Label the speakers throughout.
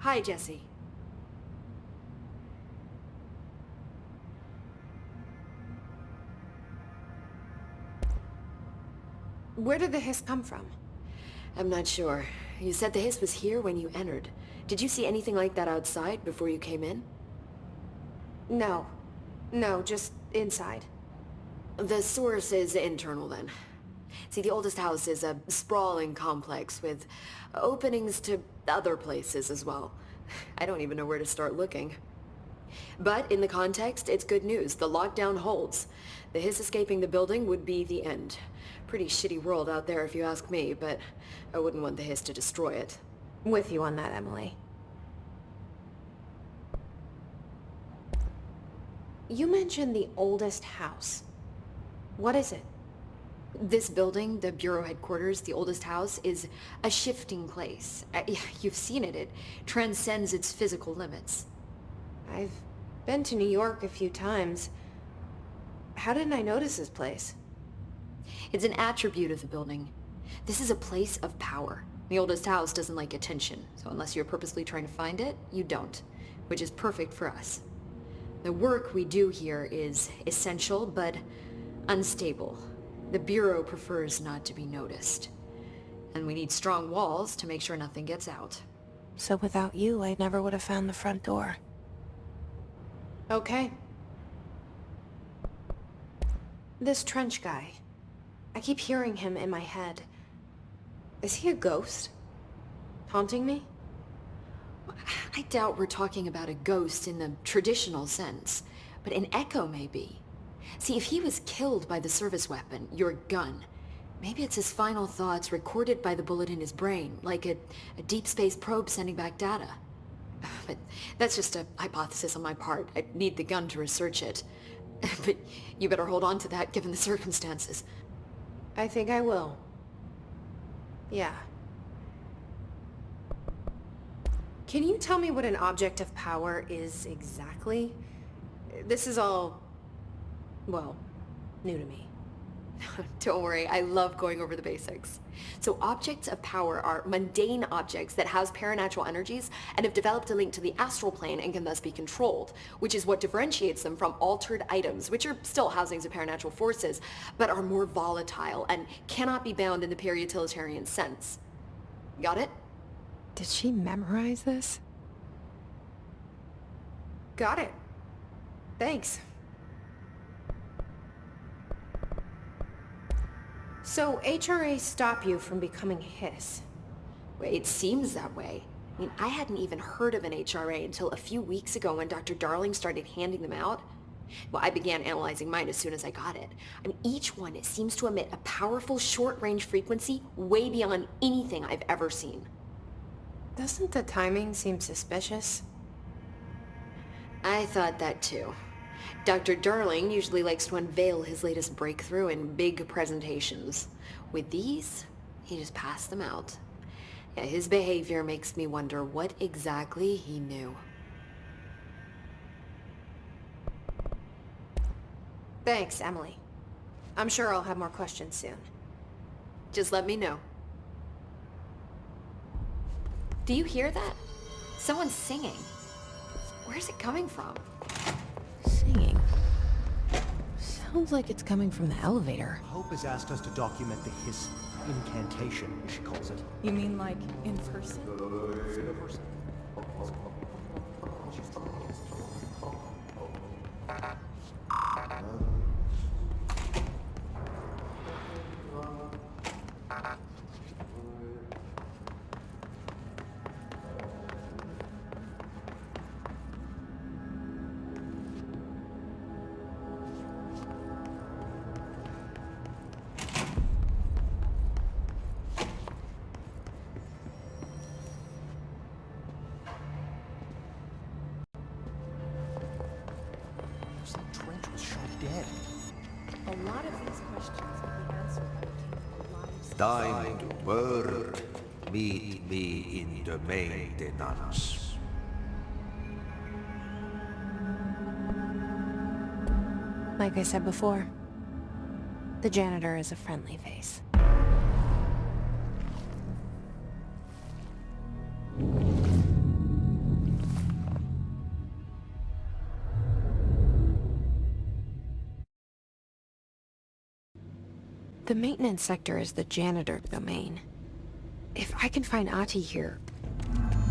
Speaker 1: Hi, Jesse.
Speaker 2: Where did the hiss come from?
Speaker 1: I'm not sure. You said the hiss was here when you entered. Did you see anything like that outside before you came in?
Speaker 2: No. No, just inside.
Speaker 1: The source is internal, then. See, the oldest house is a sprawling complex with openings to other places as well. I don't even know where to start looking. But in the context, it's good news. The lockdown holds. The hiss escaping the building would be the end. Pretty shitty world out there if you ask me, but I wouldn't want the hiss to destroy it.
Speaker 2: With you on that, Emily. You mentioned the oldest house. What is it?
Speaker 1: This building, the Bureau headquarters, the oldest house, is a shifting place. You've seen it. It transcends its physical limits.
Speaker 2: I've been to New York a few times. How didn't I notice this place?
Speaker 1: It's an attribute of the building. This is a place of power. The oldest house doesn't like attention, so unless you're purposely trying to find it, you don't, which is perfect for us. The work we do here is essential, but unstable. The Bureau prefers not to be noticed. And we need strong walls to make sure nothing gets out.
Speaker 2: So without you, I never would have found the front door. Okay. This Trench guy. I keep hearing him in my head. Is he a ghost? Haunting me?
Speaker 1: I doubt we're talking about a ghost in the traditional sense, but an echo maybe. See, if he was killed by the service weapon, your gun, maybe it's his final thoughts recorded by the bullet in his brain, like a deep space probe sending back data. But that's just a hypothesis on my part. I'd need the gun to research it. But you better hold on to that given the circumstances.
Speaker 2: I think I will. Yeah. Can you tell me what an object of power is exactly? This is all, well, new to me.
Speaker 1: Don't worry, I love going over the basics. So objects of power are mundane objects that house paranatural energies and have developed a link to the astral plane and can thus be controlled, which is what differentiates them from altered items, which are still housings of paranatural forces, but are more volatile and cannot be bound in the pure utilitarian sense. Got it?
Speaker 2: Did she memorize this? Got it. Thanks. So HRA stop you from becoming Hiss?
Speaker 1: Well, it seems that way. I mean, I hadn't even heard of an HRA until a few weeks ago when Dr. Darling started handing them out. Well, I began analyzing mine as soon as I got it. I mean, each one seems to emit a powerful short-range frequency way beyond anything I've ever seen.
Speaker 2: Doesn't the timing seem suspicious?
Speaker 1: I thought that too. Dr. Darling usually likes to unveil his latest breakthrough in big presentations. With these, he just passed them out. Yeah, his behavior makes me wonder what exactly he knew.
Speaker 2: Thanks, Emily. I'm sure I'll have more questions soon.
Speaker 1: Just let me know. Do you hear that? Someone's singing. Where's it coming from?
Speaker 2: Singing? Sounds like it's coming from the elevator.
Speaker 3: Hope has asked us to document the hiss incantation, she calls it.
Speaker 4: You mean like in person?
Speaker 3: Trench was shot dead.
Speaker 4: A lot of these questions can be answered by lives.
Speaker 5: Thine word, meet me in the maintenance.
Speaker 2: Like I said before, the janitor is a friendly face. The maintenance sector is the janitor domain. If I can find Ahti here,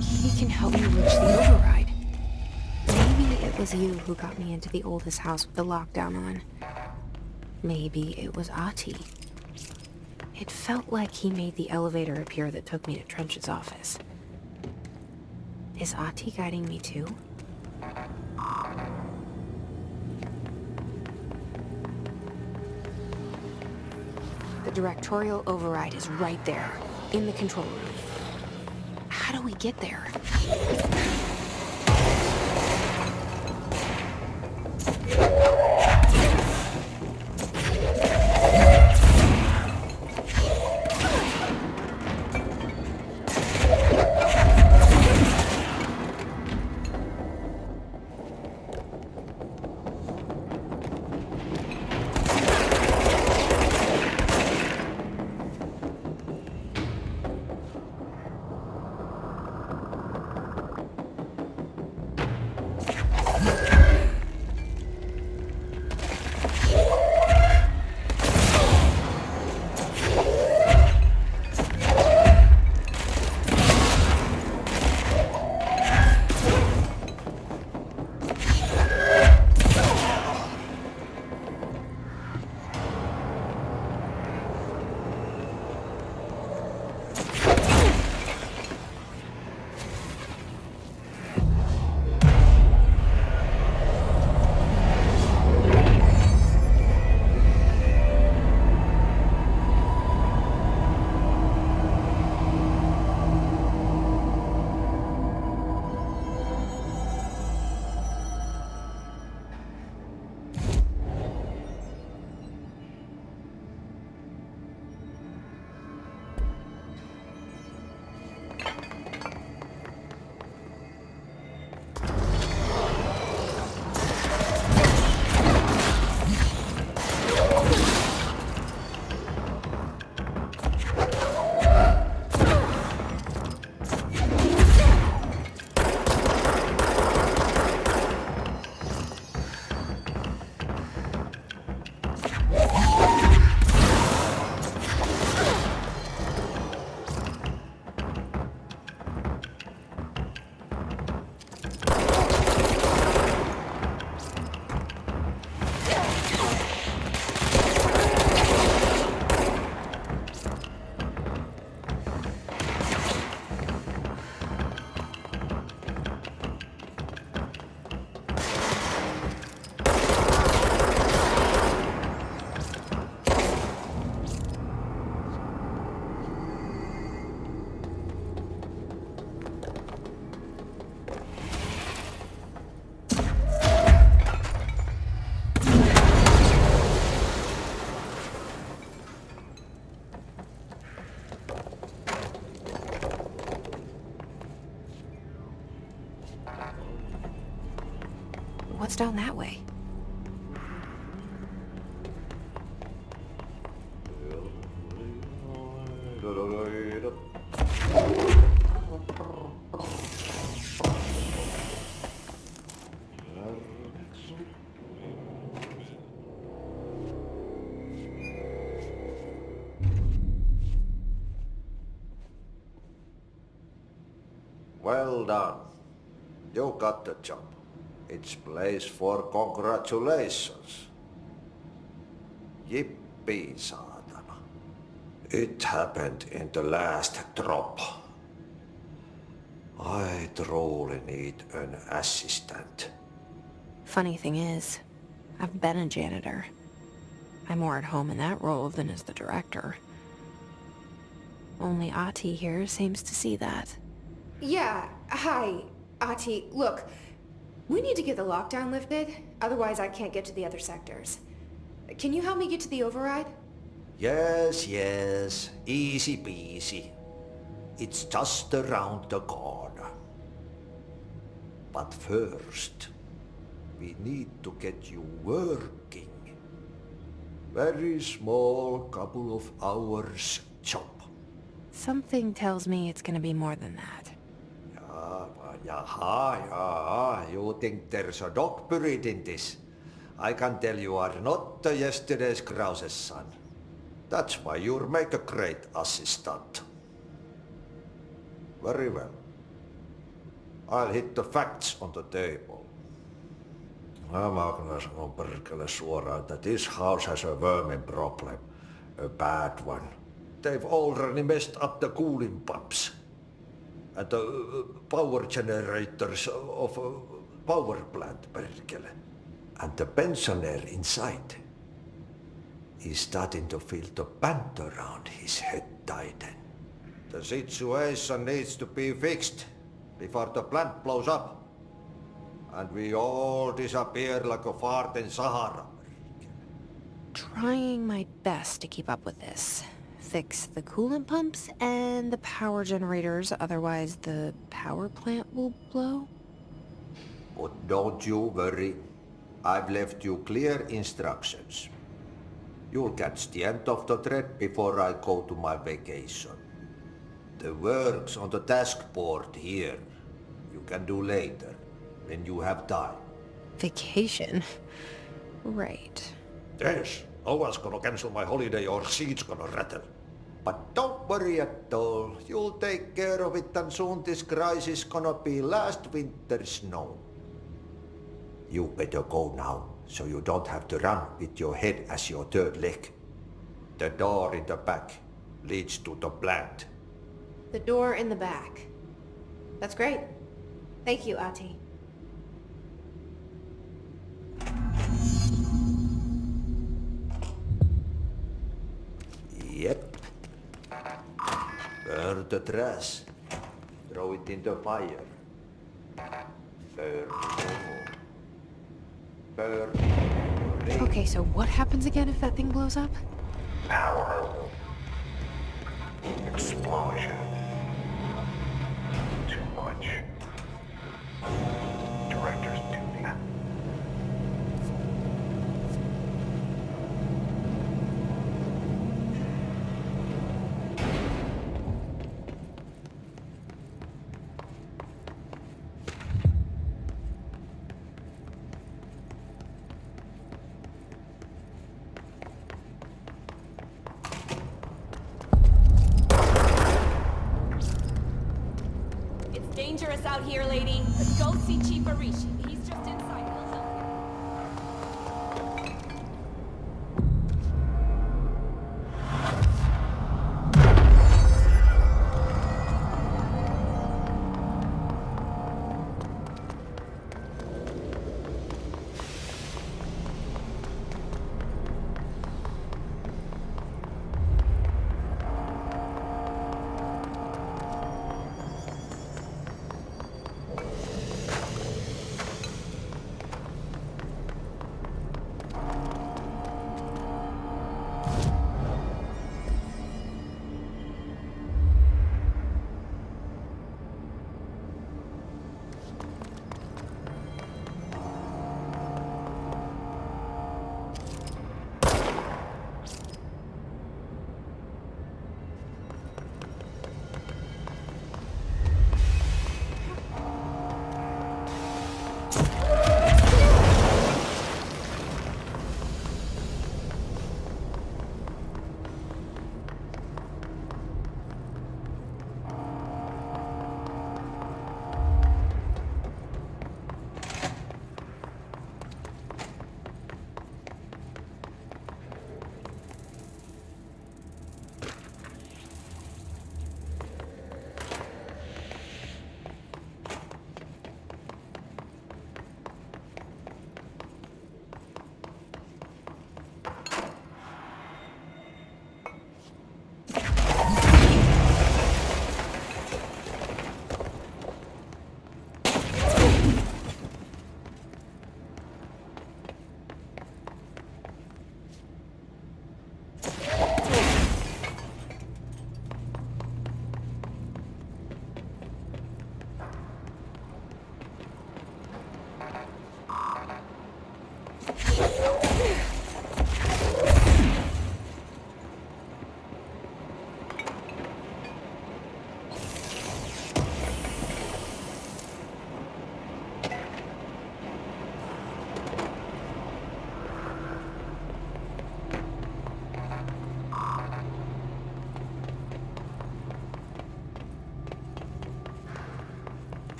Speaker 2: he can help me reach the override. Maybe it was you who got me into the oldest house with the lockdown on. Maybe it was Ahti. It felt like he made the elevator appear that took me to Trench's office. Is Ahti guiding me too? The directorial override is right there, in the control room. How do we get there? What's down that way?
Speaker 5: Well done. You got the job. It's place for congratulations. Yippee, saatana. It happened in the last drop. I truly need an assistant.
Speaker 2: Funny thing is, I've been a janitor. I'm more at home in that role than as the director. Only Ahti here seems to see that. Yeah, hi, Ahti. Look, we need to get the lockdown lifted, otherwise I can't get to the other sectors. Can you help me get to the override?
Speaker 5: Yes, easy peasy. It's just around the corner. But first, we need to get you working. Very small, couple of hours job.
Speaker 2: Something tells me it's gonna be more than that.
Speaker 5: Yaha, you think there's a dog buried in this? I can tell you are not yesterday's Krause's son. That's why you'll make a great assistant. Very well. I'll hit the facts on the table. Mä sanon perkele suoraan, että this house has a vermin problem. A bad one. They've already messed up the cooling pumps. And the power generators of a power plant, perkele. And the pensioner inside is starting to feel the band around his head tighten. The situation needs to be fixed before the plant blows up. And we all disappear like a fart in Sahara.
Speaker 2: Trying my best to keep up with this. Fix the coolant pumps and the power generators, otherwise the power plant will blow?
Speaker 5: But don't you worry. I've left you clear instructions. You'll catch the end of the thread before I go to my vacation. The work's on the task board here. You can do later, when you have time.
Speaker 2: Vacation? Right.
Speaker 5: Yes, no one's gonna cancel my holiday or seat's gonna rattle. But don't worry at all. You'll take care of it and soon this crisis gonna be last winter's snow. You better go now, so you don't have to run with your head as your third leg. The door in the back leads to the plant.
Speaker 2: The door in the back. That's great. Thank you, Ati.
Speaker 5: Yep. Burn the trash. Throw it in the fire. Burn more. Burn.
Speaker 2: Okay, so what happens again if that thing blows up?
Speaker 6: Power. Explosion. Too much. Director's duty.
Speaker 7: It's dangerous out here, lady. Go see Chief Arishi. He's just inside. He'll help you.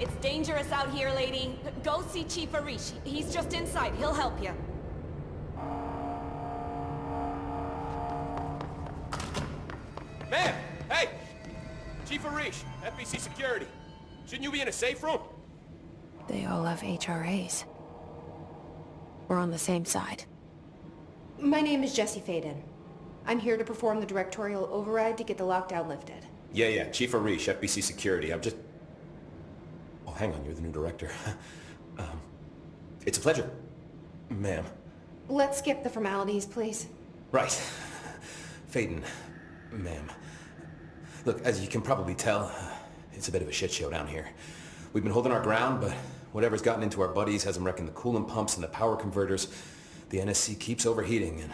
Speaker 7: It's dangerous out here, lady. Go see Chief Arish. He's just inside. He'll help you.
Speaker 8: Man! Hey! Chief Arish, FBC Security. Shouldn't you be in a safe room?
Speaker 2: They all have HRAs. We're on the same side.
Speaker 4: My name is Jesse Faden. I'm here to perform the directorial override to get the lockdown lifted.
Speaker 8: Yeah, Chief Arish, FBC Security. I'm just... Oh, hang on, you're the new director. It's a pleasure, ma'am.
Speaker 4: Let's skip the formalities, please.
Speaker 8: Right. Faden, ma'am. Look, as you can probably tell, it's a bit of a shit show down here. We've been holding our ground, but whatever's gotten into our buddies has them wrecking the coolant pumps and the power converters. The NSC keeps overheating, and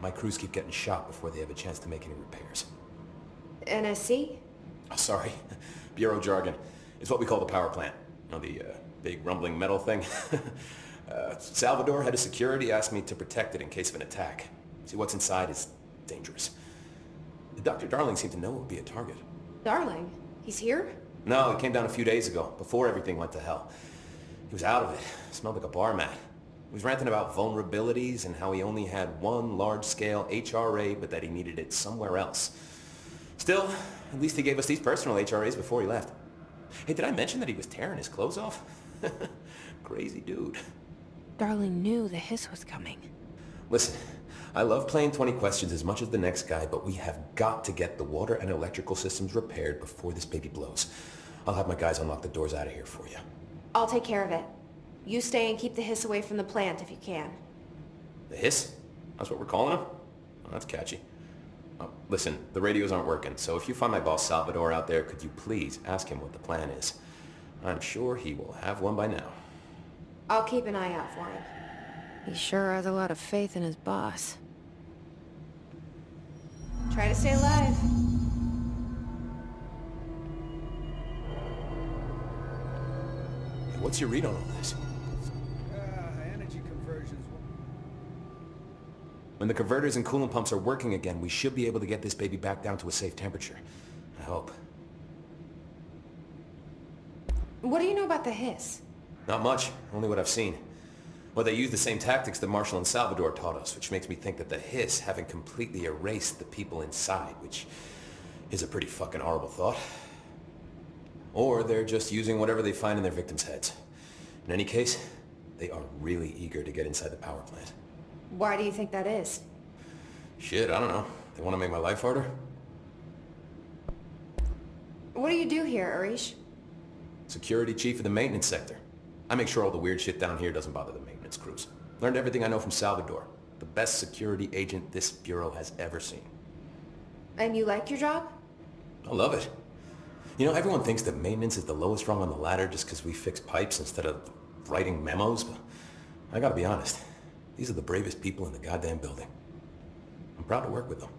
Speaker 8: my crews keep getting shot before they have a chance to make any repairs.
Speaker 4: NSC?
Speaker 8: Oh, sorry. Bureau jargon. It's what we call the power plant. You know, the big rumbling metal thing? Salvador, head of security, asked me to protect it in case of an attack. See, what's inside is dangerous. Dr. Darling seemed to know it would be a target.
Speaker 4: Darling? He's here?
Speaker 8: No, he came down a few days ago, before everything went to hell. He was out of it. Smelled like a bar mat. He was ranting about vulnerabilities and how he only had one large-scale HRA, but that he needed it somewhere else. Still, at least he gave us these personal HRAs before he left. Hey, did I mention that he was tearing his clothes off? Crazy dude.
Speaker 2: Darling knew the hiss was coming.
Speaker 8: Listen, I love playing 20 questions as much as the next guy, but we have got to get the water and electrical systems repaired before this baby blows. I'll have my guys unlock the doors out of here for you.
Speaker 4: I'll take care of it. You stay and keep the hiss away from the plant if you can.
Speaker 8: The hiss? That's what we're calling him? Oh, that's catchy. Oh, listen, the radios aren't working, so if you find my boss Salvador out there, could you please ask him what the plan is? I'm sure he will have one by now.
Speaker 4: I'll keep an eye out for him.
Speaker 2: He sure has a lot of faith in his boss.
Speaker 4: Try to stay alive.
Speaker 8: Hey, what's your read on all this?
Speaker 9: Energy conversions.
Speaker 8: When the converters and coolant pumps are working again, we should be able to get this baby back down to a safe temperature. I hope.
Speaker 4: What do you know about the hiss?
Speaker 8: Not much, only what I've seen. Well, they use the same tactics that Marshall and Salvador taught us, which makes me think that the hiss haven't completely erased the people inside, which is a pretty fucking horrible thought. Or they're just using whatever they find in their victims' heads. In any case, they are really eager to get inside the power plant.
Speaker 4: Why do you think that is?
Speaker 8: Shit, I don't know. They want to make my life harder?
Speaker 4: What do you do here, Arish?
Speaker 8: Security chief of the maintenance sector. I make sure all the weird shit down here doesn't bother the maintenance crews. Learned everything I know from Salvador. The best security agent this bureau has ever seen.
Speaker 4: And you like your job?
Speaker 8: I love it. You know, everyone thinks that maintenance is the lowest rung on the ladder just because we fix pipes instead of writing memos, but I gotta be honest. These are the bravest people in the goddamn building. I'm proud to work with them.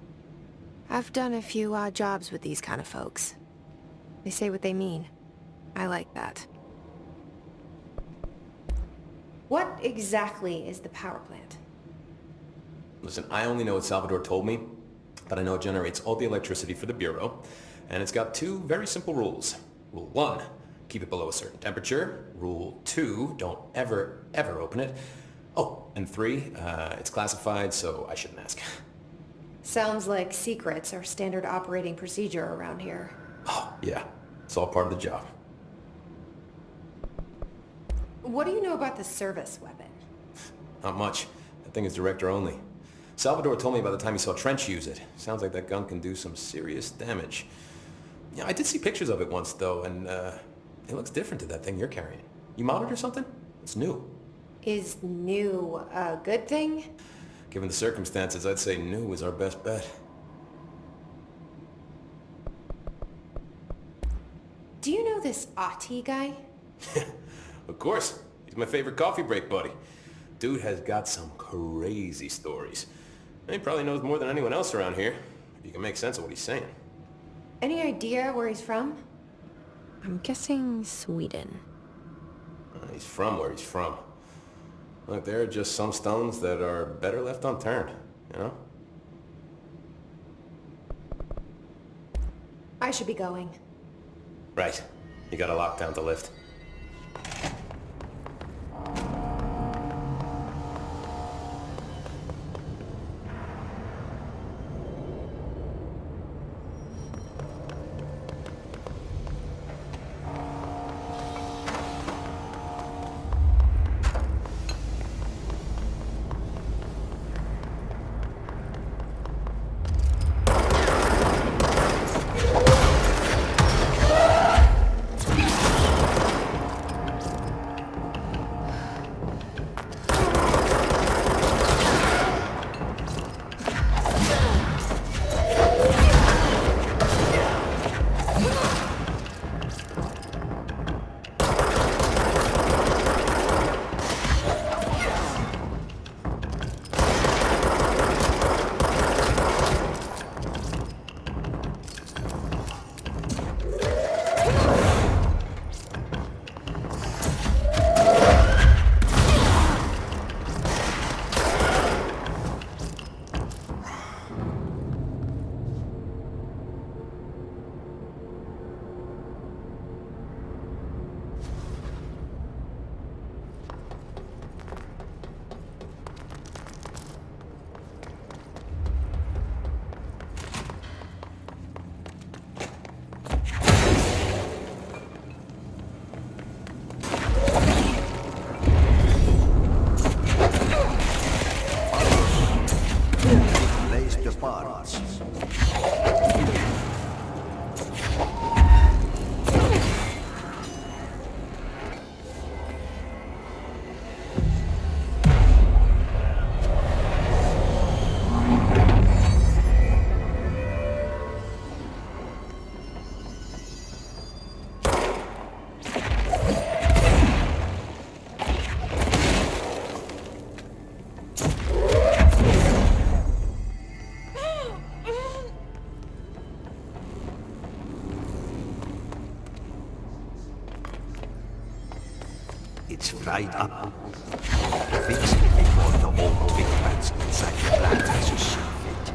Speaker 2: I've done a few odd jobs with these kind of folks. They say what they mean. I like that.
Speaker 4: What exactly is the power plant?
Speaker 8: Listen, I only know what Salvador told me, but I know it generates all the electricity for the Bureau, and it's got two very simple rules. Rule 1, keep it below a certain temperature. Rule 2, don't ever open it. Oh, and 3, it's classified, so I shouldn't ask.
Speaker 4: Sounds like secrets are standard operating procedure around here.
Speaker 8: Oh, yeah. It's all part of the job.
Speaker 4: What do you know about the service weapon?
Speaker 8: Not much. That thing is director only. Salvador told me by the time he saw Trench use it. Sounds like that gun can do some serious damage. Yeah, I did see pictures of it once, though, and it looks different to that thing you're carrying. You modded or something? It's new.
Speaker 4: Is new a good thing?
Speaker 8: Given the circumstances, I'd say new is our best bet.
Speaker 4: Do you know this Ati guy?
Speaker 8: Of course. He's my favorite coffee break buddy. Dude has got some crazy stories. And he probably knows more than anyone else around here, if you can make sense of what he's saying.
Speaker 4: Any idea where he's from?
Speaker 2: I'm guessing Sweden.
Speaker 8: He's from where he's from. Look, there are just some stones that are better left unturned, you know?
Speaker 4: I should be going.
Speaker 8: Right. You got a lockdown to lift.
Speaker 5: parts. It's right up. Fix it before the old big rats inside the plant has a see fit.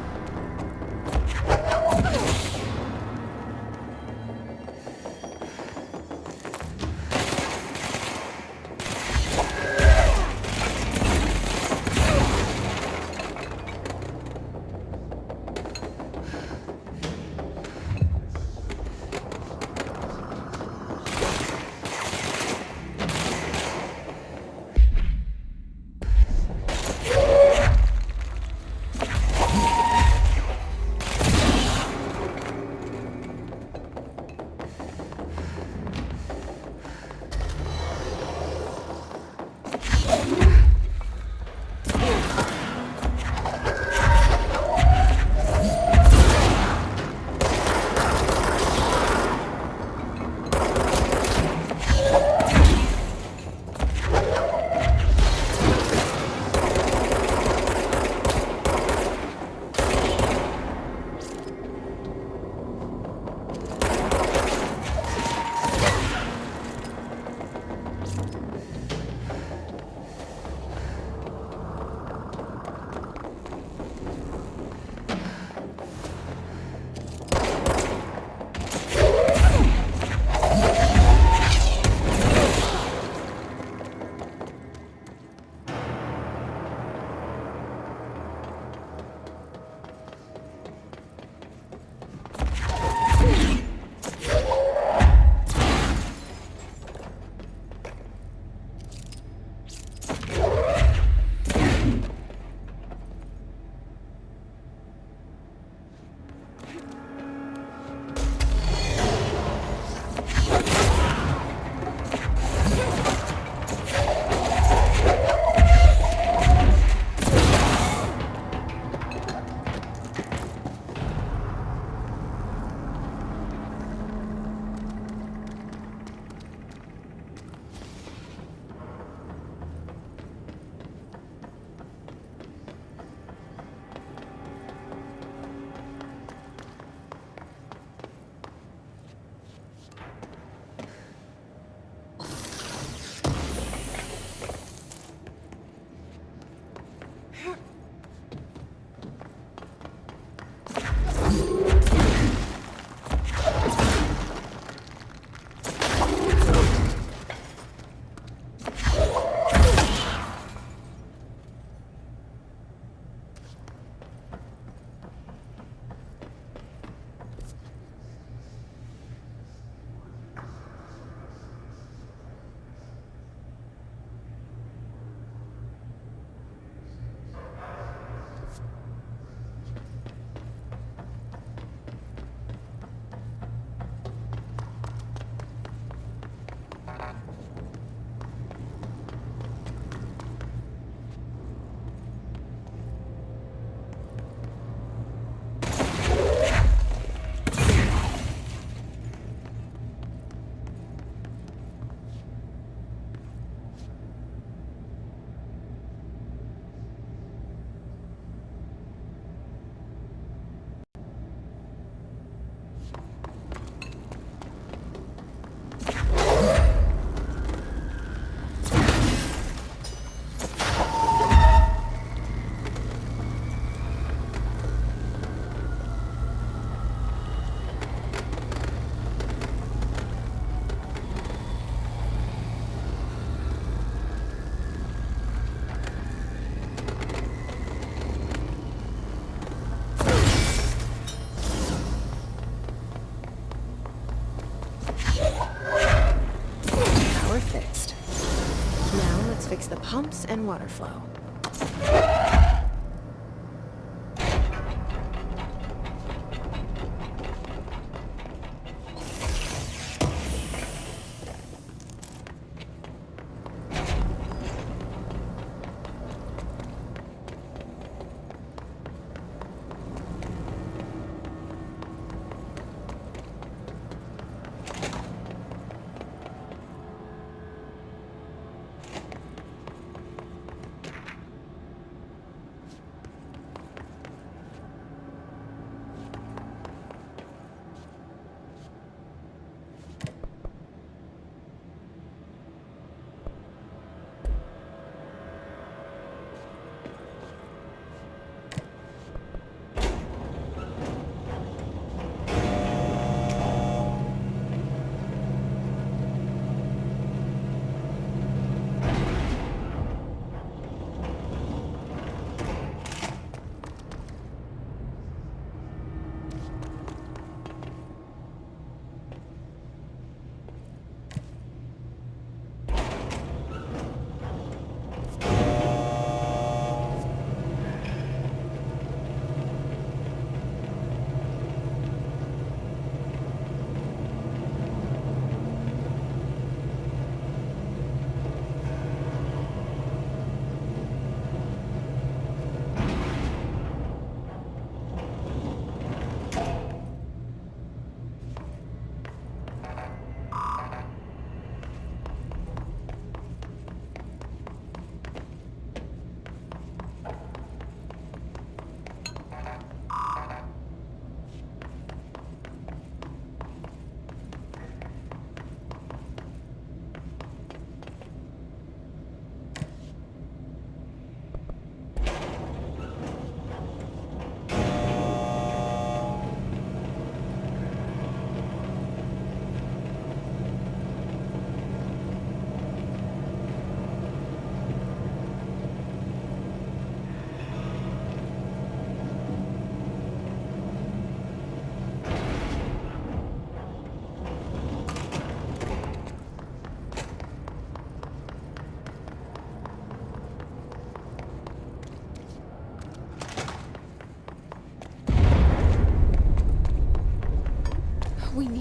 Speaker 2: fix the pumps and water flow.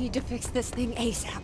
Speaker 2: need to fix this thing ASAP.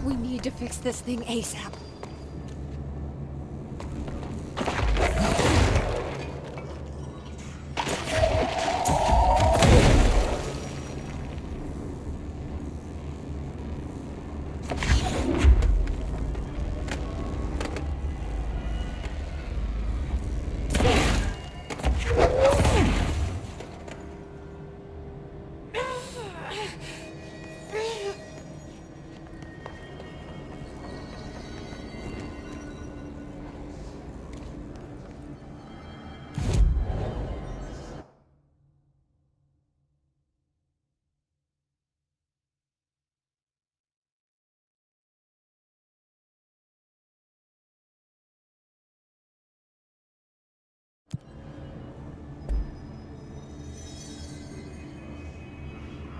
Speaker 2: We need to fix this thing ASAP.